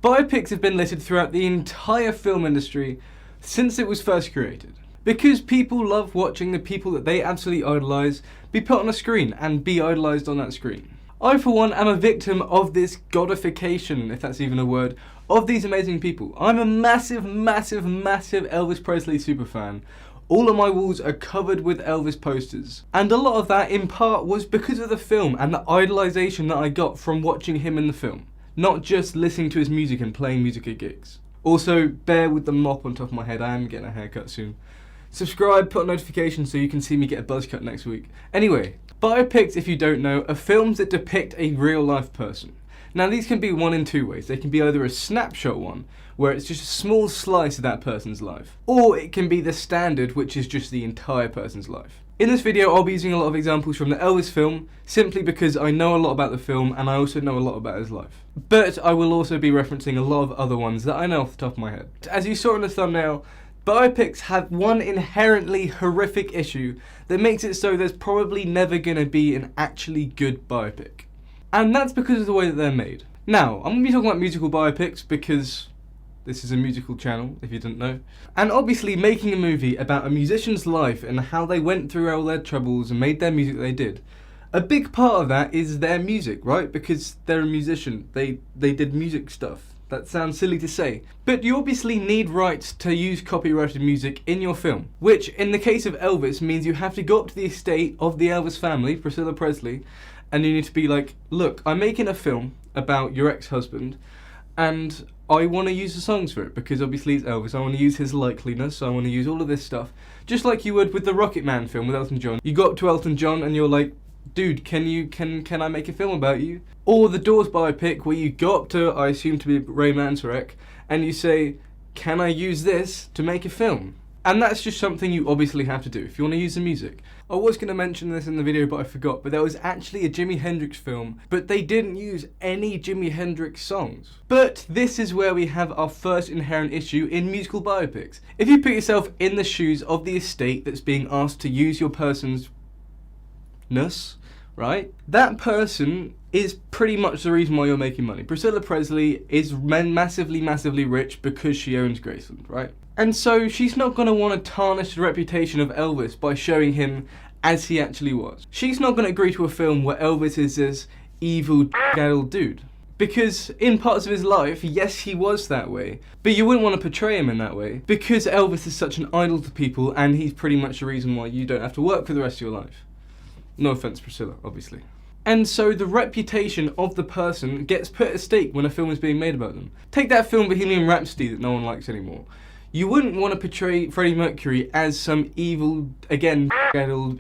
Biopics have been littered throughout the entire film industry since it was first created. Because people love watching the people that they absolutely idolise be put on a screen and be idolised on that screen. I, for one, am a victim of this godification, if that's even a word, of these amazing people. I'm a massive Elvis Presley superfan. All of my walls are covered with Elvis posters. And a lot of that, in part, was because of the film and the idolisation that I got from watching him in the film. Not just listening to his music and playing music at gigs. Also, bear with the mop on top of my head, I am getting a haircut soon. Subscribe, put on notifications so you can see me get a buzz cut next week. Anyway, biopics, if you don't know, are films that depict a real life person. Now these can be one in two ways. They can be either a snapshot one, where it's just a small slice of that person's life, or it can be the standard, which is just the entire person's life. In this video, I'll be using a lot of examples from the Elvis film, simply because I know a lot about the film and I also know a lot about his life. But I will also be referencing a lot of other ones that I know off the top of my head. As you saw in the thumbnail, biopics have one inherently horrific issue that makes it so there's probably never going to be an actually good biopic. And that's because of the way that they're made. Now, I'm going to be talking about musical biopics because this is a musical channel, if you didn't know. And obviously making a movie about a musician's life and how they went through all their troubles and made their music they did. A big part of that is their music, right? Because they're a musician. They did music stuff. That sounds silly to say. But you obviously need rights to use copyrighted music in your film. Which, in the case of Elvis, means you have to go up to the estate of the Elvis family, Priscilla Presley, and you need to be like, look, I'm making a film about your ex-husband, and I want to use the songs for it, because obviously it's Elvis. I want to use his likeliness, I want to use all of this stuff. Just like you would with the Rocket Man film with Elton John. You go up to Elton John and you're like, dude, can I make a film about you? Or the Doors biopic where you go up to, I assume to be Ray Manzarek, and you say, can I use this to make a film? And that's just something you obviously have to do if you want to use the music. I was going to mention this in the video but I forgot, but there was actually a Jimi Hendrix film, but they didn't use any Jimi Hendrix songs. But this is where we have our first inherent issue in musical biopics. If you put yourself in the shoes of the estate that's being asked to use your person's ness, right? That person is pretty much the reason why you're making money. Priscilla Presley is massively rich because she owns Graceland, right? And so she's not going to want to tarnish the reputation of Elvis by showing him as he actually was. She's not going to agree to a film where Elvis is this evil addled dude. Because in parts of his life, yes, he was that way, but you wouldn't want to portray him in that way because Elvis is such an idol to people and he's pretty much the reason why you don't have to work for the rest of your life. No offense, Priscilla, obviously. And so the reputation of the person gets put at stake when a film is being made about them. Take that film Bohemian Rhapsody that no one likes anymore. You wouldn't want to portray Freddie Mercury as some evil, again,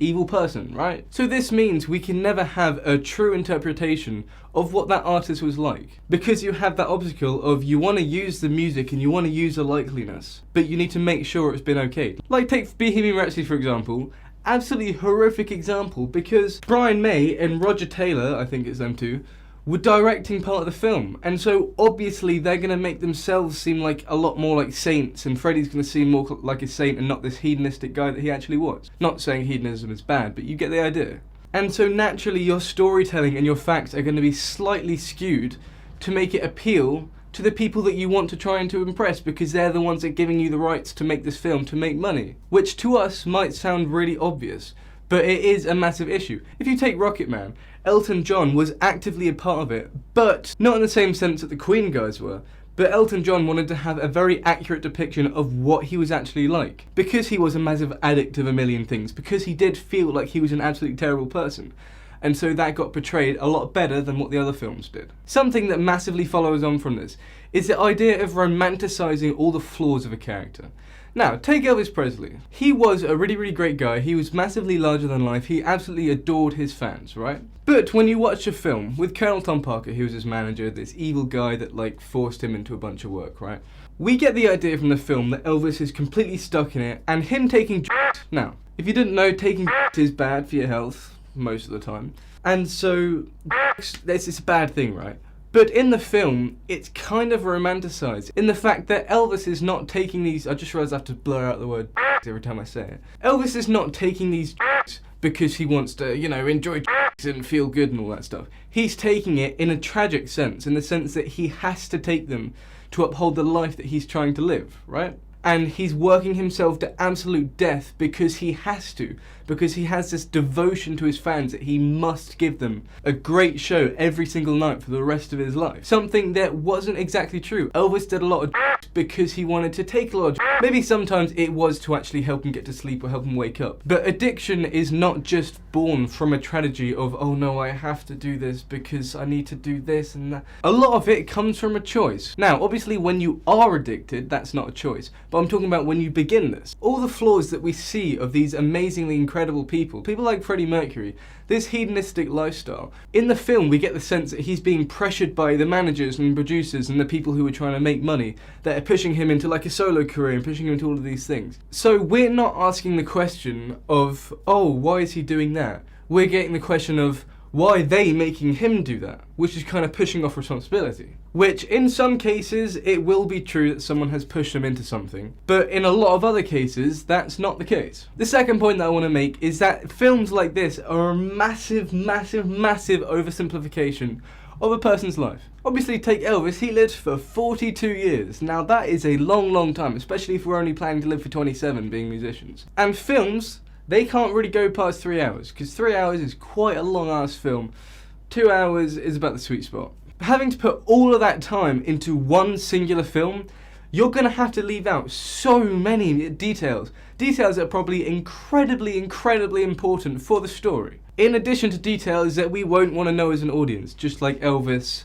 evil person, right? So this means we can never have a true interpretation of what that artist was like. Because you have that obstacle of you want to use the music and you want to use the likeliness, but you need to make sure it's been okayed. Like take Bohemian Rhapsody for example. Absolutely horrific example because Brian May and Roger Taylor, I think it's them two, were directing part of the film, and so obviously they're going to make themselves seem like a lot more like saints, and Freddie's going to seem more like a saint and not this hedonistic guy that he actually was. Not saying hedonism is bad, but you get the idea. And so naturally your storytelling and your facts are going to be slightly skewed to make it appeal to the people that you want to try and to impress, because they're the ones that are giving you the rights to make this film to make money. Which to us might sound really obvious, but it is a massive issue. If you take Rocket Man, Elton John was actively a part of it, but not in the same sense that the Queen guys were. But Elton John wanted to have a very accurate depiction of what he was actually like. Because he was a massive addict of a million things, because he did feel like he was an absolutely terrible person. And so that got portrayed a lot better than what the other films did. Something that massively follows on from this is the idea of romanticizing all the flaws of a character. Now, take Elvis Presley. He was a really great guy. He was massively larger than life. He absolutely adored his fans, right? But when you watch a film with Colonel Tom Parker, who was his manager, this evil guy that like forced him into a bunch of work, right? We get the idea from the film that Elvis is completely stuck in it and him taking Now, if you didn't know, taking is bad for your health most of the time. And so it's a bad thing, right? But in the film, it's kind of romanticized in the fact that Elvis is not taking these, I just realized I have to blur out the word every time I say it. Elvis is not taking these because he wants to, you know, enjoy and feel good and all that stuff. He's taking it in a tragic sense, in the sense that he has to take them to uphold the life that he's trying to live, right? And he's working himself to absolute death because he has to, because he has this devotion to his fans that he must give them a great show every single night for the rest of his life. Something that wasn't exactly true. Elvis did a lot of because he wanted to take a lot of maybe sometimes it was to actually help him get to sleep or help him wake up. But addiction is not just born from a tragedy of, oh no, I have to do this because I need to do this and that. A lot of it comes from a choice. Now, obviously when you are addicted, that's not a choice. But I'm talking about when you begin this. All the flaws that we see of these amazingly incredible people like Freddie Mercury, this hedonistic lifestyle. In the film, we get the sense that he's being pressured by the managers and producers and the people who are trying to make money that are pushing him into like a solo career and pushing him into all of these things. So we're not asking the question of, oh, why is he doing that? We're getting the question of, why are they making him do that? Which is kind of pushing off responsibility. Which, in some cases, it will be true that someone has pushed them into something. But in a lot of other cases, that's not the case. The second point that I want to make is that films like this are a massive, massive, massive oversimplification of a person's life. Obviously, take Elvis, he lived for 42 years. Now that is a long, long time, especially if we're only planning to live for 27 being musicians. And films, they can't really go past 3 hours, because 3 hours is quite a long ass film. 2 hours is about the sweet spot. Having to put all of that time into one singular film, you're going to have to leave out so many details. Details that are probably incredibly, incredibly important for the story. In addition to details that we won't want to know as an audience, just like Elvis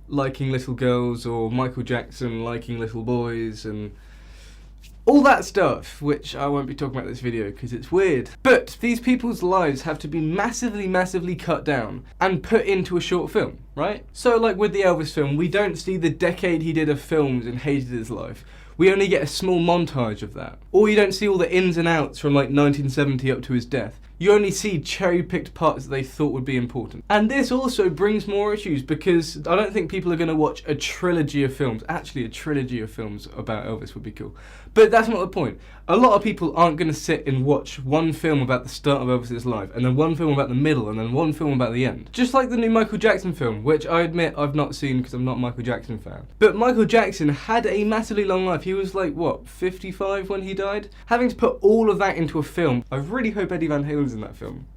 liking little girls, or Michael Jackson liking little boys, and all that stuff, which I won't be talking about in this video because it's weird. But these people's lives have to be massively, massively cut down and put into a short film, right? So like with the Elvis film, we don't see the decade he did of films and hated his life. We only get a small montage of that. Or you don't see all the ins and outs from like 1970 up to his death. You only see cherry-picked parts that they thought would be important. And this also brings more issues because I don't think people are going to watch a trilogy of films. Actually, a trilogy of films about Elvis would be cool. But that's not the point. A lot of people aren't going to sit and watch one film about the start of Elvis's life, and then one film about the middle, and then one film about the end. Just like the new Michael Jackson film, which I admit I've not seen because I'm not a Michael Jackson fan. But Michael Jackson had a massively long life. He was like, what, 55 when he died? Having to put all of that into a film, I really hope Eddie Van Halen's in that film.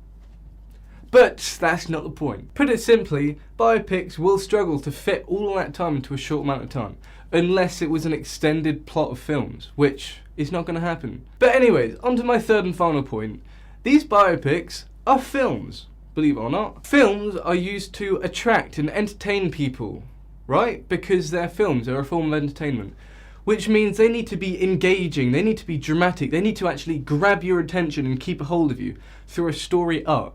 But that's not the point. Put it simply, biopics will struggle to fit all of that time into a short amount of time, unless it was an extended plot of films, which is not going to happen. But anyways, on to my third and final point. These biopics are films, believe it or not. Films are used to attract and entertain people, right? Because they're films, they're a form of entertainment. Which means they need to be engaging, they need to be dramatic, they need to actually grab your attention and keep a hold of you through a story arc.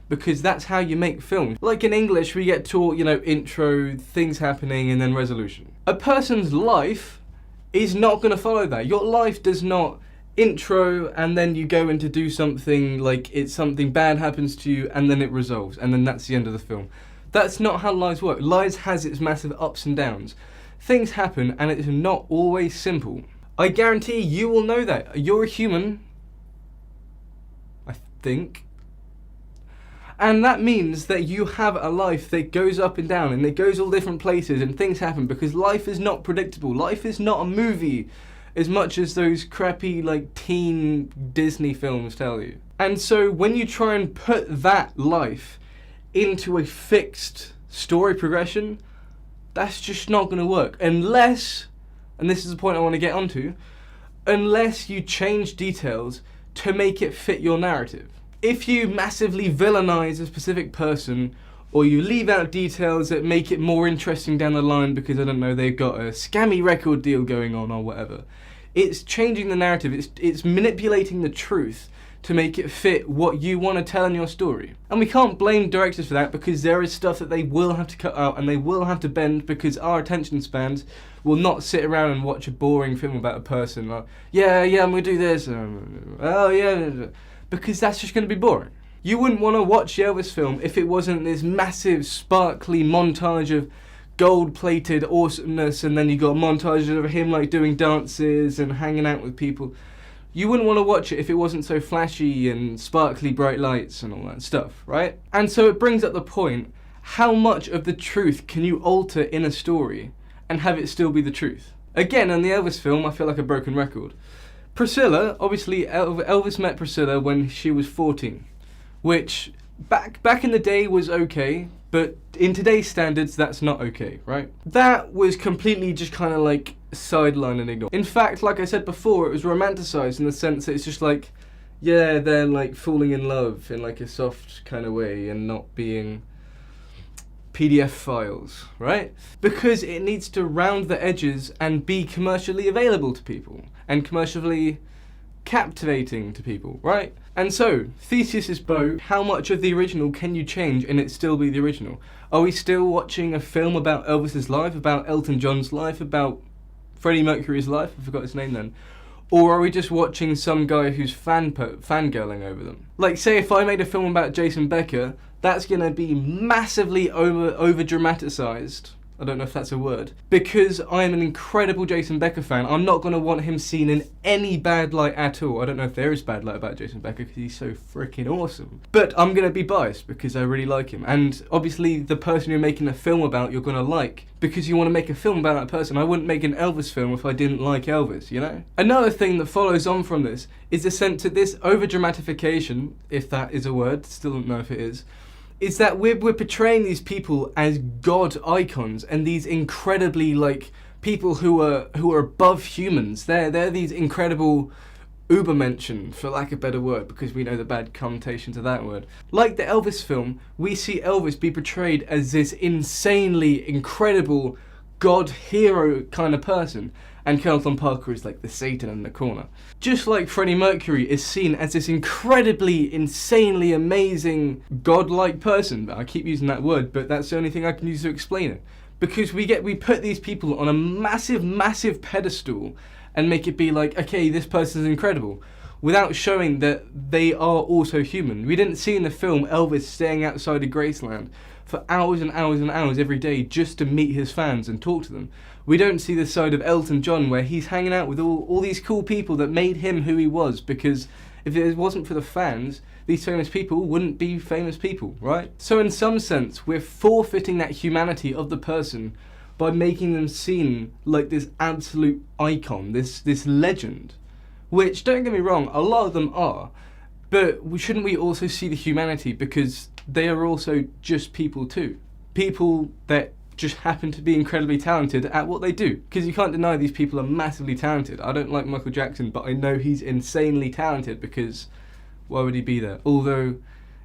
Because that's how you make films. Like in English, we get taught, intro, things happening, and then resolution. A person's life is not going to follow that. Your life does not intro, and then you go in to do something, like it's something bad happens to you, and then it resolves, and then that's the end of the film. That's not how lives work. Lives has its massive ups and downs. Things happen, and it's not always simple. I guarantee you will know that. You're a human, I think. And that means that you have a life that goes up and down and it goes all different places and things happen because life is not predictable. Life is not a movie as much as those crappy like teen Disney films tell you. And so when you try and put that life into a fixed story progression, that's just not going to work. Unless, and this is the point I want to get onto, unless you change details to make it fit your narrative. If you massively villainize a specific person, or you leave out details that make it more interesting down the line because, I don't know, they've got a scammy record deal going on or whatever, it's changing the narrative, it's manipulating the truth to make it fit what you want to tell in your story. And we can't blame directors for that because there is stuff that they will have to cut out and they will have to bend because our attention spans will not sit around and watch a boring film about a person like, yeah, I'm going to do this, oh yeah, because that's just going to be boring. You wouldn't want to watch the Elvis film if it wasn't this massive, sparkly montage of gold-plated awesomeness, and then you got montages of him like doing dances and hanging out with people. You wouldn't want to watch it if it wasn't so flashy and sparkly bright lights and all that stuff, right? And so it brings up the point, how much of the truth can you alter in a story and have it still be the truth? Again, in the Elvis film, I feel like a broken record. Priscilla, obviously Elvis met Priscilla when she was 14, which back in the day was okay, but in today's standards, that's not okay, right? That was completely just kind of like sidelined and ignored. In fact, like I said before, it was romanticized in the sense that it's just like, yeah, they're like falling in love in like a soft kind of way and not being PDF files, right? Because it needs to round the edges and be commercially available to people and commercially captivating to people, right? And so, Theseus's boat, how much of the original can you change and it still be the original? Are we still watching a film about Elvis's life, about Elton John's life, about Freddie Mercury's life? I forgot his name then. Or are we just watching some guy who's fangirling over them? Like, say if I made a film about Jason Becker, that's gonna be massively over dramatized. I don't know if that's a word. Because I'm an incredible Jason Becker fan, I'm not gonna want him seen in any bad light at all. I don't know if there is bad light about Jason Becker because he's so freaking awesome. But I'm gonna be biased because I really like him. And obviously the person you're making a film about you're gonna like because you wanna make a film about that person. I wouldn't make an Elvis film if I didn't like Elvis, you know? Another thing that follows on from this is the sense that this over dramatification, if that is a word, still don't know if it is that we're portraying these people as god icons and these incredibly like people who are above humans. They're these incredible Ubermenschen, for lack of a better word, because we know the bad connotations of that word. Like the Elvis film, we see Elvis be portrayed as this insanely incredible god hero kind of person, and Carlton Parker is like the Satan in the corner. Just like Freddie Mercury is seen as this incredibly, insanely amazing, godlike person. I keep using that word, but that's the only thing I can use to explain it. Because we put these people on a massive, massive pedestal and make it be like, okay, this person's incredible, without showing that they are also human. We didn't see in the film Elvis staying outside of Graceland for hours and hours and hours every day just to meet his fans and talk to them. We don't see the side of Elton John where he's hanging out with all these cool people that made him who he was, because if it wasn't for the fans, these famous people wouldn't be famous people, right? So in some sense, we're forfeiting that humanity of the person by making them seem like this absolute icon, this legend, which, don't get me wrong, a lot of them are, but shouldn't we also see the humanity, because they are also just people too. People that just happen to be incredibly talented at what they do. Because you can't deny these people are massively talented. I don't like Michael Jackson, but I know he's insanely talented, because why would he be there? Although,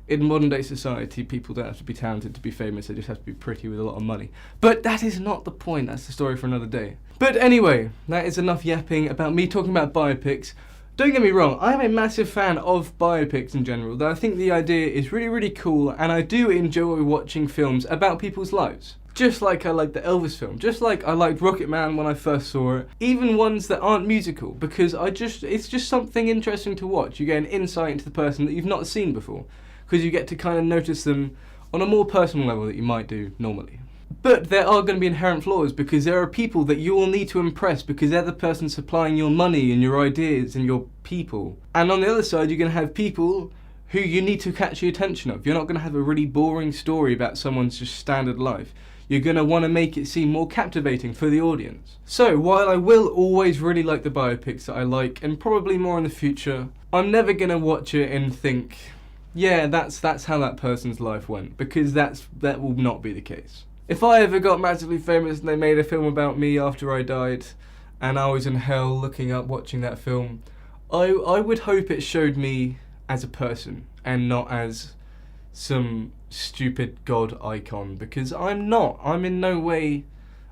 in modern day society, people don't have to be talented to be famous, they just have to be pretty with a lot of money. But that is not the point, that's the story for another day. But anyway, that is enough yapping about me talking about biopics. Don't get me wrong, I'm a massive fan of biopics in general, though I think the idea is really, really cool, and I do enjoy watching films about people's lives. Just like I liked the Elvis film, just like I liked Rocket Man when I first saw it, even ones that aren't musical, because it's just something interesting to watch. You get an insight into the person that you've not seen before, because you get to kind of notice them on a more personal level that you might do normally. But there are going to be inherent flaws, because there are people that you will need to impress, because they're the person supplying your money and your ideas and your people. And on the other side, you're going to have people who you need to catch the attention of. You're not going to have a really boring story about someone's just standard life. You're going to want to make it seem more captivating for the audience. So, while I will always really like the biopics that I like, and probably more in the future, I'm never going to watch it and think, yeah, that's how that person's life went, because that will not be the case. If I ever got massively famous and they made a film about me after I died, and I was in hell looking up watching that film, I would hope it showed me as a person, and not as some stupid god icon, because I'm not. I'm in no way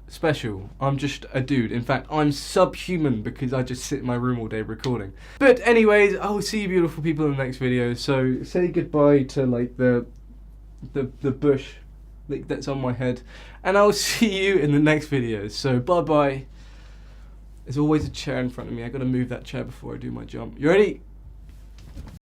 special. I'm just a dude. In fact, I'm subhuman because I just sit in my room all day recording. But anyways, I'll see you beautiful people in the next video. So say goodbye to like the bush that's on my head, and I'll see you in the next video. So bye bye. There's always a chair in front of me. I gotta move that chair before I do my jump. You ready?